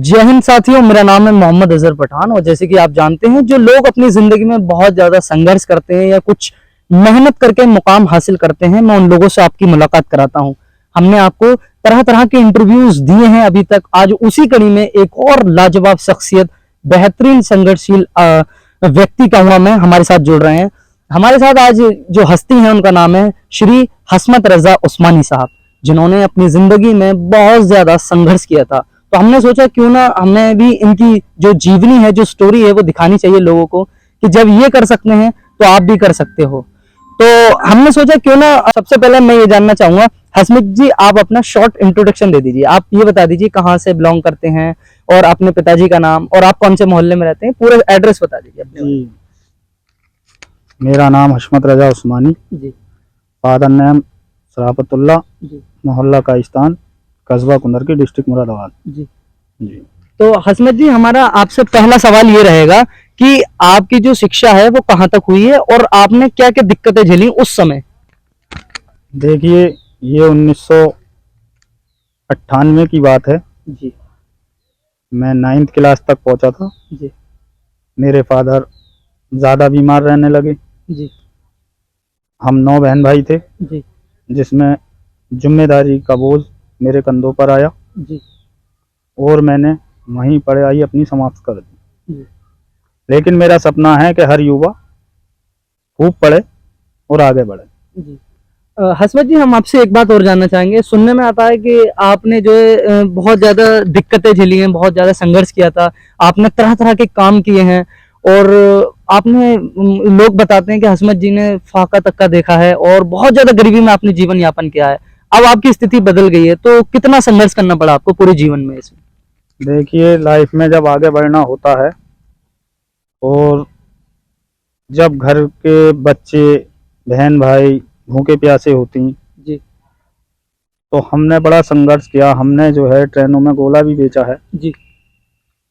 जय हिंद साथियों, मेरा नाम है मोहम्मद अजहर पठान। और जैसे कि आप जानते हैं, जो लोग अपनी जिंदगी में बहुत ज्यादा संघर्ष करते हैं या कुछ मेहनत करके मुकाम हासिल करते हैं, मैं उन लोगों से आपकी मुलाकात कराता हूं। हमने आपको तरह तरह के इंटरव्यूज दिए हैं अभी तक। आज उसी कड़ी में एक और लाजवाब शख्सियत, बेहतरीन संघर्षशील व्यक्ति कहूंगा मैं, हमारे साथ जुड़ रहे हैं। हमारे साथ आज जो हस्ती है उनका नाम है श्री हसमत रजा उस्मानी साहब, जिन्होंने अपनी जिंदगी में बहुत ज्यादा संघर्ष किया था। तो हमने सोचा क्यों ना हमें भी इनकी जो जीवनी है, जो स्टोरी है, वो दिखानी चाहिए लोगों को कि जब ये कर सकते हैं तो आप भी कर सकते हो। तो हमने सोचा क्यों ना, सबसे पहले मैं ये जानना चाहूंगा, हसमित जी आप अपना शॉर्ट इंट्रोडक्शन दे दीजिए। आप ये बता दीजिए कहाँ से बिलोंग करते हैं और अपने पिताजी का नाम और आप कौन से मोहल्ले में रहते हैं, पूरा एड्रेस बता दीजिए अपने। जी, मेरा नाम हसमत रजा उस्मानी, जी फादर नेम सराफतुल्ला, जी मोहल्ला काइस्तान, कस्बा कुंदरकी, डिस्ट्रिक्ट मुरादाबाद। जी। जी, तो हसमत जी, हमारा आपसे पहला सवाल ये रहेगा कि आपकी जो शिक्षा है वो कहाँ तक हुई है और आपने क्या क्या दिक्कतें झेली उस समय। देखिए, ये 1998 की बात है। जी मैं 9th क्लास तक पहुंचा था। जी मेरे फादर ज़्यादा बीमार रहने लगे। जी हम 9 बहन भाई थे, जी जिसमें जिम्मेदारी का बोझ मेरे कंधों पर आया जी और मैंने वहीं पढ़ाई अपनी समाप्त कर दी। जी लेकिन मेरा सपना है कि हर युवा खूब पढ़े और आगे बढ़े। जी। हसमत जी, हम आपसे एक बात और जानना चाहेंगे। सुनने में आता है कि आपने जो है बहुत ज्यादा दिक्कतें झेली हैं, बहुत ज्यादा संघर्ष किया था, आपने तरह तरह के काम किए हैं और आपने लोग बताते हैं कि हसमत जी ने फाका तक का देखा है और बहुत ज्यादा गरीबी में आपने जीवन यापन किया है। अब आपकी स्थिति बदल गई है, तो कितना संघर्ष करना पड़ा आपको पूरे जीवन में इसमें। देखिए, लाइफ में जब आगे बढ़ना होता है और जब घर के बच्चे, बहन भाई भूखे प्यासे होती, जी तो हमने बड़ा संघर्ष किया। हमने जो है ट्रेनों में गोला भी बेचा है, जी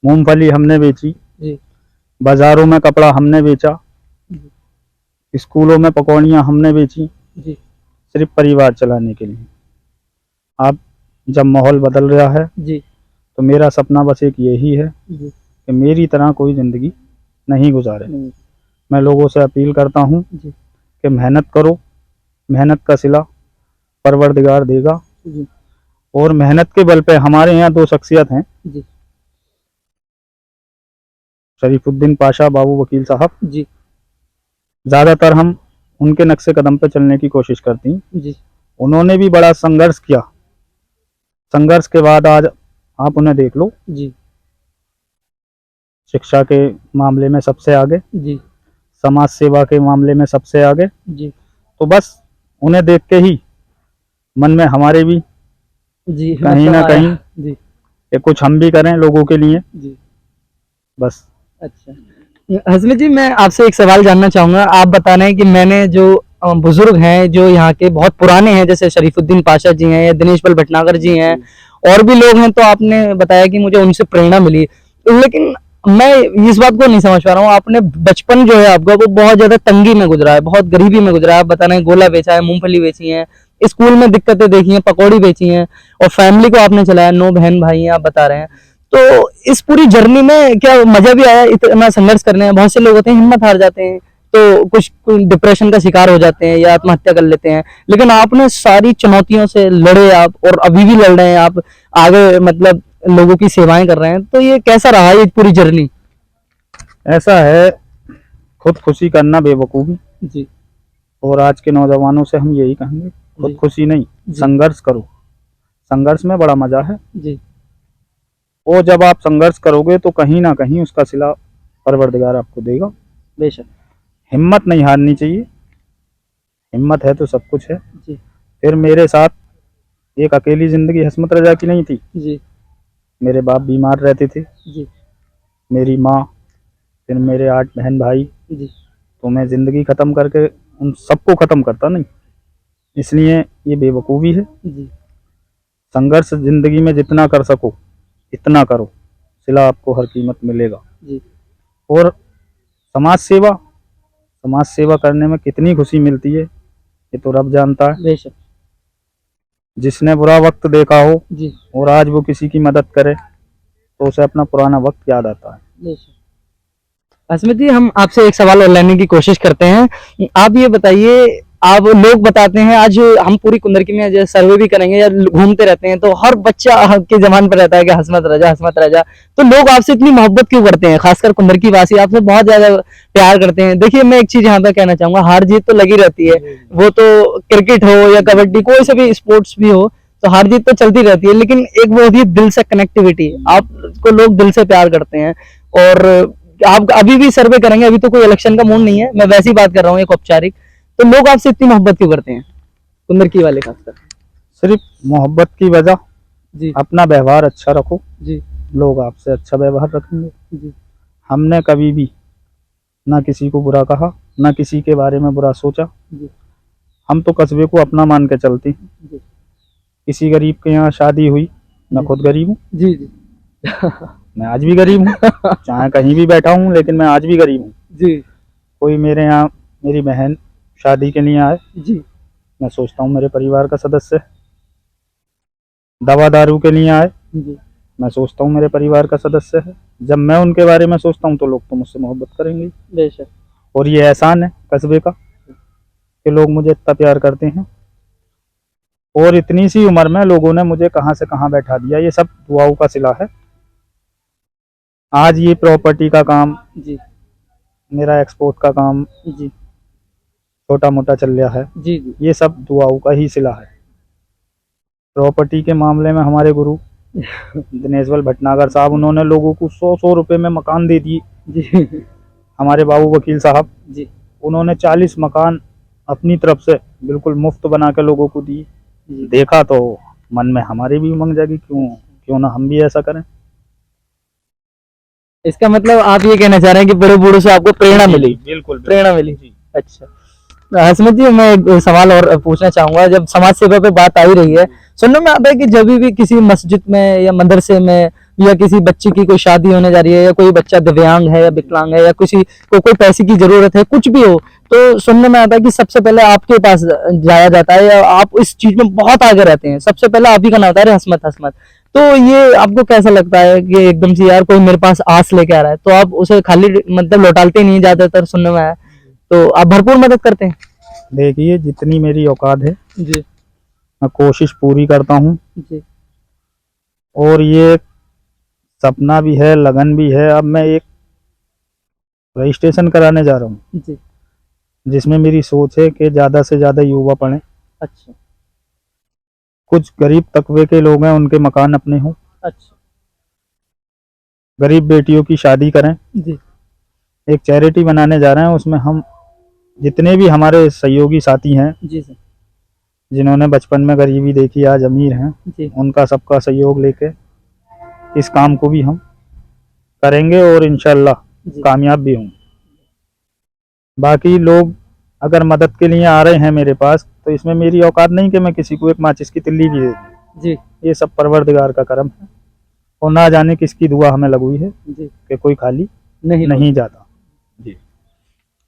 मूंगफली हमने बेची, जी बाजारों में कपड़ा हमने बेचा, जी स्कूलों में पकौड़ियाँ हमने बेची, जी सिर्फ परिवार चलाने के लिए। अब जब माहौल बदल रहा है जी तो मेरा सपना बस एक यही है जी। कि मेरी तरह कोई ज़िंदगी नहीं गुजारे। नहीं। मैं लोगों से अपील करता हूँ जी कि मेहनत करो, मेहनत का सिला परवरदिगार देगा। जी और मेहनत के बल पे हमारे यहाँ 2 शख्सियत हैं, जी शरीफुद्दीन पाशा बाबू वकील साहब। जी ज़्यादातर हम उनके नक्शे कदम पे चलने की कोशिश करती हैं। जी उन्होंने भी बड़ा संघर्ष किया। संघर्ष के बाद आज आप उन्हें देख लो, जी शिक्षा के मामले में सबसे आगे, जी समाज सेवा के मामले में सबसे आगे। जी तो बस उन्हें देख के ही मन में हमारे भी जी कहीं ना मतलब आया। कहीं जी कि कुछ हम भी करें लोगों के लिए। जी। बस। अच्छा हसमित जी, मैं आपसे एक सवाल जानना चाहूंगा। आप बता रहे हैं कि मैंने जो बुजुर्ग हैं जो यहाँ के बहुत पुराने हैं, जैसे शरीफुद्दीन पाशा जी हैं या दिनेश बल भटनागर जी हैं और भी लोग हैं, तो आपने बताया कि मुझे उनसे प्रेरणा मिली। लेकिन मैं इस बात को नहीं समझ पा रहा हूँ, आपने बचपन जो है आपका वो बहुत ज्यादा तंगी में गुजरा है, बहुत गरीबी में गुजरा है। आप बता रहे हैं गोला बेचा है, मूंगफली बेची है, स्कूल में दिक्कतें देखी हैं, पकौड़ी बेची हैं और फैमिली को आपने चलाया, 9 बहन भाई हैं आप बता रहे हैं। तो इस पूरी जर्नी में क्या मजा भी आया इतना संघर्ष करने में? बहुत से लोग होते हैं हिम्मत हार जाते हैं, तो कुछ डिप्रेशन का शिकार हो जाते हैं या आत्महत्या कर लेते हैं, लेकिन आपने सारी चुनौतियों से लड़े आप और अभी भी लड़ रहे हैं आप, आगे मतलब लोगों की सेवाएं कर रहे हैं। तो ये कैसा रहा ये पूरी जर्नी? ऐसा है, खुदकुशी करना बेवकूफ़ी। जी और आज के नौजवानों से हम यही कहेंगे, खुदकुशी नहीं, संघर्ष करो। संघर्ष में बड़ा मजा है। जी और जब आप संघर्ष करोगे तो कहीं ना कहीं उसका सिला परवरदिगार आपको देगा। बेशक। हिम्मत नहीं हारनी चाहिए, हिम्मत है तो सब कुछ है। जी फिर मेरे साथ एक अकेली ज़िंदगी हसमत रजा की नहीं थी। जी मेरे बाप बीमार रहते थे, जी मेरी माँ, फिर मेरे 8 बहन भाई। जी तो मैं ज़िंदगी ख़त्म करके उन सबको ख़त्म करता नहीं, इसलिए ये बेवकूफ़ी है। जी संघर्ष ज़िंदगी में जितना कर सको इतना करो, सिला आपको हर कीमत मिलेगा। जी और समाज सेवा, समाज सेवा करने में कितनी खुशी मिलती है ये तो रब जानता है। बेशक। जिसने बुरा वक्त देखा हो जी और आज वो किसी की मदद करे तो उसे अपना पुराना वक्त याद आता है। अस्मित जी, हम आपसे एक सवाल और लेने की कोशिश करते हैं। आप ये बताइए, आप लोग बताते हैं, आज हम पूरी कुंदरकी में जैसे सर्वे भी करेंगे या घूमते रहते हैं तो हर बच्चा के जबान पर रहता है कि हस्मत रजा, हस्मत रजा। तो लोग आपसे इतनी मोहब्बत क्यों करते हैं? खासकर कुंदरकी वासी आपसे बहुत ज्यादा प्यार करते हैं। देखिए, मैं एक चीज यहाँ पे कहना चाहूंगा, हार जीत तो लगी रहती है, वो तो क्रिकेट हो या कबड्डी, कोई सा भी स्पोर्ट्स भी हो, तो हार जीत तो चलती रहती है, लेकिन एक वो होती है दिल से कनेक्टिविटी, आपको लोग दिल से प्यार करते हैं। और आप अभी भी सर्वे करेंगे, अभी तो कोई इलेक्शन का मूड नहीं है, मैं वैसी बात कर रहा हूँ एक औपचारिक, तो लोग आपसे इतनी मोहब्बत क्यों करते हैं कुंदरकी वाले खासकर? सिर्फ मोहब्बत की वजह, जी अपना व्यवहार अच्छा रखो, जी लोग आपसे अच्छा व्यवहार रखेंगे। जी हमने कभी भी ना किसी को बुरा कहा, ना किसी के बारे में बुरा सोचा। जी हम तो कस्बे को अपना मान के चलते हैं। जी किसी गरीब के यहाँ शादी हुई, मैं खुद गरीब हूँ, जी जी मैं आज भी गरीब हूँ, चाहे कहीं भी बैठा हूँ, लेकिन मैं आज भी गरीब हूँ। जी कोई मेरे यहाँ मेरी बहन शादी के लिए आए, जी मैं सोचता हूँ मेरे परिवार का सदस्य है। दवा दारू के लिए आए, जी मैं सोचता हूँ मेरे परिवार का सदस्य है। जब मैं उनके बारे में सोचता हूँ तो लोग तो मुझसे मोहब्बत करेंगे ही। बेशक। और ये एहसान है कस्बे का कि लोग मुझे इतना प्यार करते हैं। और इतनी सी उम्र में लोगों ने मुझे कहाँ से कहाँ बैठा दिया, ये सब दुआओं का सिला है। आज ये प्रॉपर्टी का काम, जी मेरा एक्सपोर्ट का काम जी छोटा मोटा चल रहा है, जी जी ये सब दुआओं का ही सिला है। प्रॉपर्टी के मामले में हमारे गुरु दिनेशवल भटनागर साहब, उन्होंने लोगों को 100-100 रुपए में मकान दे दिए। जी हमारे बाबू वकील साहब, जी उन्होंने 40 मकान अपनी तरफ से बिल्कुल मुफ्त बना के लोगों को दिए। जी देखा तो मन में हमारी भी उमंग जागी, क्यों ना हम भी ऐसा करें। इसका मतलब आप ये कहना चाह रहे हैं कि बड़े बूढ़ों से आपको प्रेरणा मिली? बिल्कुल प्रेरणा मिली। अच्छा, हसमत जी, मैं एक सवाल और पूछना चाहूंगा। जब समाज सेवा पे बात आ ही रही है, सुनने में आता है कि जब भी किसी मस्जिद में या मदरसे में या किसी बच्चे की कोई शादी होने जा रही है, या कोई बच्चा दिव्यांग है या विकलांग है, या किसी को कोई पैसे की जरूरत है, कुछ भी हो, तो सुनने में आता है कि सबसे पहले आपके पास जाया जाता है, या आप इस चीज में बहुत आगे रहते हैं, सबसे पहले आप ही का नाम आता है, हसमत हसमत। तो ये आपको कैसा लगता है कि एकदम से यार कोई मेरे पास आस लेके आ रहा है, तो आप उसे खाली मतलब लौटाते नहीं, ज्यादातर सुनने में आया, तो आप भरपूर मदद करते हैं? देखिए, जितनी मेरी औकात है जी मैं कोशिश पूरी करता हूँ। जी और ये सपना भी है, लगन भी है। अब मैं एक रजिस्ट्रेशन कराने जा रहा हूँ, जी। जिसमें मेरी सोच है कि ज़्यादा से ज़्यादा युवा पढ़ें। अच्छा कुछ गरीब तबके के लोग हैं, उनके मकान अपने हों, अच्छा गरीब बेटियों की शादी करें। जी एक चैरिटी बनाने जा रहे हैं, उसमें हम जितने भी हमारे सहयोगी साथी हैं, जी सर जिन्होंने बचपन में गरीबी देखी, आज अमीर हैं, जी उनका सबका सहयोग लेके इस काम को भी हम करेंगे और इंशाल्लाह जी कामयाब भी होंगे। बाकी लोग अगर मदद के लिए आ रहे हैं मेरे पास, तो इसमें मेरी औकात नहीं कि मैं किसी को एक माचिस की तिल्ली भी दे दूं। जी ये सब परवरदिगार का करम है, और ना जाने किसकी दुआ हमें लगी है जी कि कोई खाली नहीं नहीं जाता। जी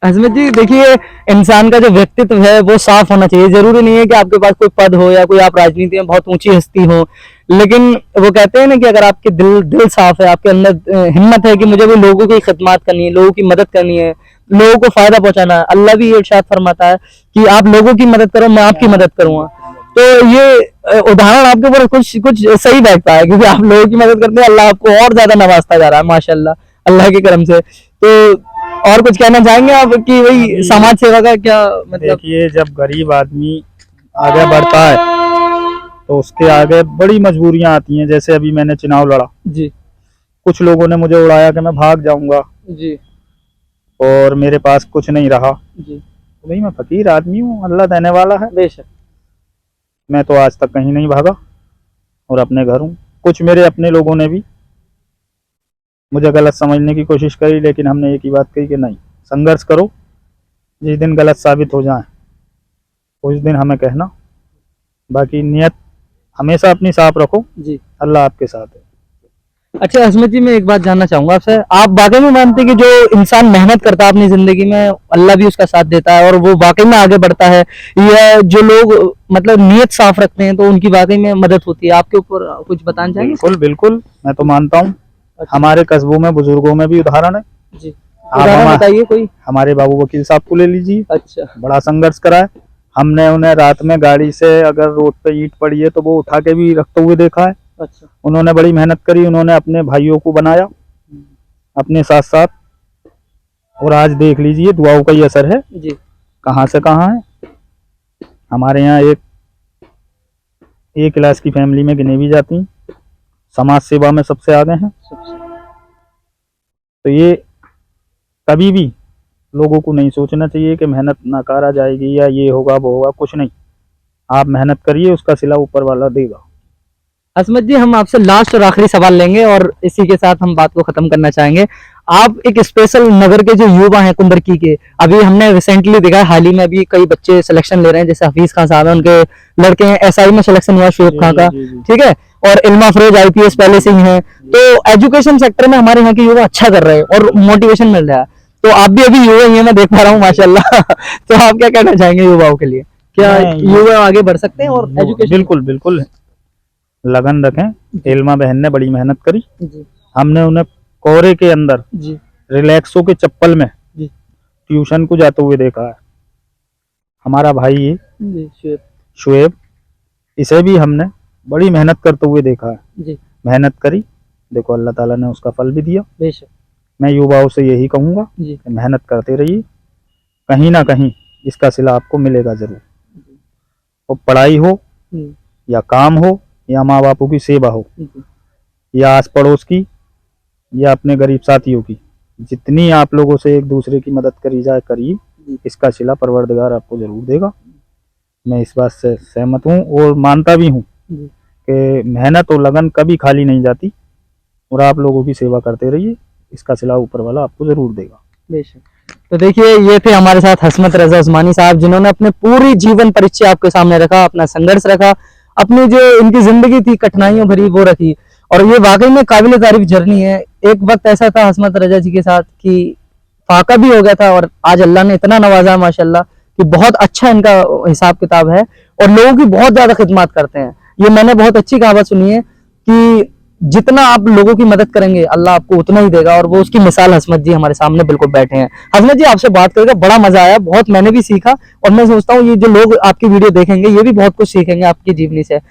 हसमत जी, देखिए, इंसान का जो व्यक्तित्व है वो साफ होना चाहिए। जरूरी नहीं है कि आपके पास कोई पद हो या कोई आप राजनीति में बहुत ऊंची हस्ती हो, लेकिन वो कहते हैं ना कि अगर आपके दिल साफ है, आपके अंदर हिम्मत है कि मुझे भी लोगों की खिदमत करनी है, लोगों की मदद करनी है, लोगों को फायदा पहुंचाना है। अल्लाह भी ये इरशाद फरमाता है कि आप लोगों की मदद करो, मैं आपकी मदद करूंगा। तो ये उदाहरण आपके ऊपर कुछ कुछ सही बैठता है, क्योंकि आप लोगों की मदद करते हैं, अल्लाह आपको और ज्यादा नवाजता जा रहा है माशाल्लाह अल्लाह के करम से। तो और कुछ कहना चाहेंगे आप कि वही समाज सेवा का क्या मतलब? देखिए, जब गरीब आदमी आगे बढ़ता है तो उसके आगे बड़ी मजबूरियां आती हैं। जैसे अभी मैंने चुनाव लड़ा, जी कुछ लोगों ने मुझे उड़ाया कि मैं भाग जाऊंगा जी और मेरे पास कुछ नहीं रहा। जी तो भाई, मैं फकीर आदमी हूँ, अल्लाह देने वाला है। बेशक। मैं तो आज तक कहीं नहीं भागा और अपने घर हूँ। कुछ मेरे अपने लोगों ने भी मुझे गलत समझने की कोशिश करी, लेकिन हमने एक ही बात कही कि नहीं, संघर्ष करो, जिस दिन गलत साबित हो जाए उस दिन हमें कहना। बाकी नियत हमेशा अपनी साफ रखो, जी अल्लाह आपके साथ है। अच्छा हसमत जी, मैं एक बात जानना चाहूंगा आपसे, आप वाकई में मानते हैं कि जो इंसान मेहनत करता है अपनी जिंदगी में, अल्लाह भी उसका साथ देता है और वो वाकई में आगे बढ़ता है, या जो लोग मतलब नीयत साफ रखते हैं तो उनकी वाकई में मदद होती है? आपके ऊपर कुछ बताना चाहेंगे? बिल्कुल बिल्कुल, मैं तो मानता हूँ हमारे कस्बों में बुजुर्गों में भी उदाहरण है। जी, आप उदाहरण बताइए कोई। हमारे बाबू वकील साहब को ले लीजिए, अच्छा, बड़ा संघर्ष करा है। हमने उन्हें रात में गाड़ी से अगर रोड पे ईंट पड़ी है तो वो उठा के भी रखते हुए देखा है। अच्छा, उन्होंने बड़ी मेहनत करी, उन्होंने अपने भाइयों को बनाया अपने साथ साथ, और आज देख लीजिए दुआओं का ही असर है, जी, कहाँ से कहाँ है। हमारे यहाँ एक क्लास की फैमिली में गिने भी जाती, समाज सेवा में सबसे आगे हैं। तो ये कभी भी लोगों को नहीं सोचना चाहिए कि मेहनत नाकारा जाएगी या ये होगा वो होगा, कुछ नहीं। आप मेहनत करिए, उसका सिला ऊपर वाला देगा। असमत जी, हम आपसे लास्ट और आखिरी सवाल लेंगे और इसी के साथ हम बात को खत्म करना चाहेंगे। आप एक स्पेशल नगर के जो युवा हैं कुंदरकी के, अभी हमने रिसेंटली देखा है, हाल ही में अभी कई बच्चे सिलेक्शन ले रहे हैं, जैसे हफीज खान साहब है, उनके लड़के हैं, एसआई में सिलेक्शन हुआ शुएब खान का, ठीक है, और इल्मा फरोज आईपीएस पहले से ही हैं। तो एजुकेशन सेक्टर में हमारे यहाँ के युवा अच्छा कर रहे हैं और मोटिवेशन मिल रहा है। तो आप भी अभी युवा ही हैं, मैं देख पा रहा हूँ माशाल्लाह। तो आप क्या कहना चाहेंगे युवाओं के लिए, क्या युवा आगे बढ़ सकते हैं और एजुकेशन? बिल्कुल बिल्कुल, लगन रखें। इल्मा बहन ने बड़ी मेहनत करी, जी, हमने उन्हें कोहरे के अंदर जी, रिलैक्सो के चप्पल में जी, ट्यूशन को जाते हुए देखा है। हमारा भाई ये जी, शुएब, शुएब, इसे भी हमने बड़ी मेहनत करते हुए देखा है। जी, मेहनत करी, देखो अल्लाह ताला ने उसका फल भी दिया। बेशक, मैं युवाओं से यही कहूँगा जी, कि मेहनत करते रहिए, कहीं ना कहीं इसका सिला आपको मिलेगा जरूर। और पढ़ाई हो जी, या काम हो या माँ बापों की सेवा हो जी, या आस पड़ोस की या अपने गरीब साथियों की, जितनी आप लोगों से एक दूसरे की मदद करी जाए करिए, इसका सिला परवरदिगार आपको जरूर देगा। मैं इस बात से सहमत हूँ और मानता भी हूँ जी, कि मेहनत और लगन कभी खाली नहीं जाती, और आप लोगों की सेवा करते रहिए, इसका सिला ऊपर वाला आपको जरूर देगा। बेशक। तो देखिए, ये थे हमारे साथ हसमत रजा उस्मानी साहब, जिन्होंने अपने पूरी जीवन परिचय आपके सामने रखा, अपना संघर्ष रखा, अपनी जो इनकी जिंदगी थी कठिनाइयों भरी वो रखी, और ये वाकई में काबिल तारीफ जर्नी है। एक वक्त ऐसा था हसमत रजा जी के साथ कि फाका भी हो गया था, और आज अल्लाह ने इतना नवाजा माशाल्लाह कि बहुत अच्छा इनका हिसाब किताब है और लोगों की बहुत ज्यादा खिदमत करते हैं। ये मैंने बहुत अच्छी कहावत सुनी है कि जितना आप लोगों की मदद करेंगे अल्लाह आपको उतना ही देगा, और वो उसकी मिसाल हसमत जी हमारे सामने बिल्कुल बैठे हैं। हसमत जी, आपसे बात करके बड़ा मजा आया, बहुत मैंने भी सीखा, और मैं सोचता हूँ ये जो लोग आपकी वीडियो देखेंगे ये भी बहुत कुछ सीखेंगे आपकी जीवनी से।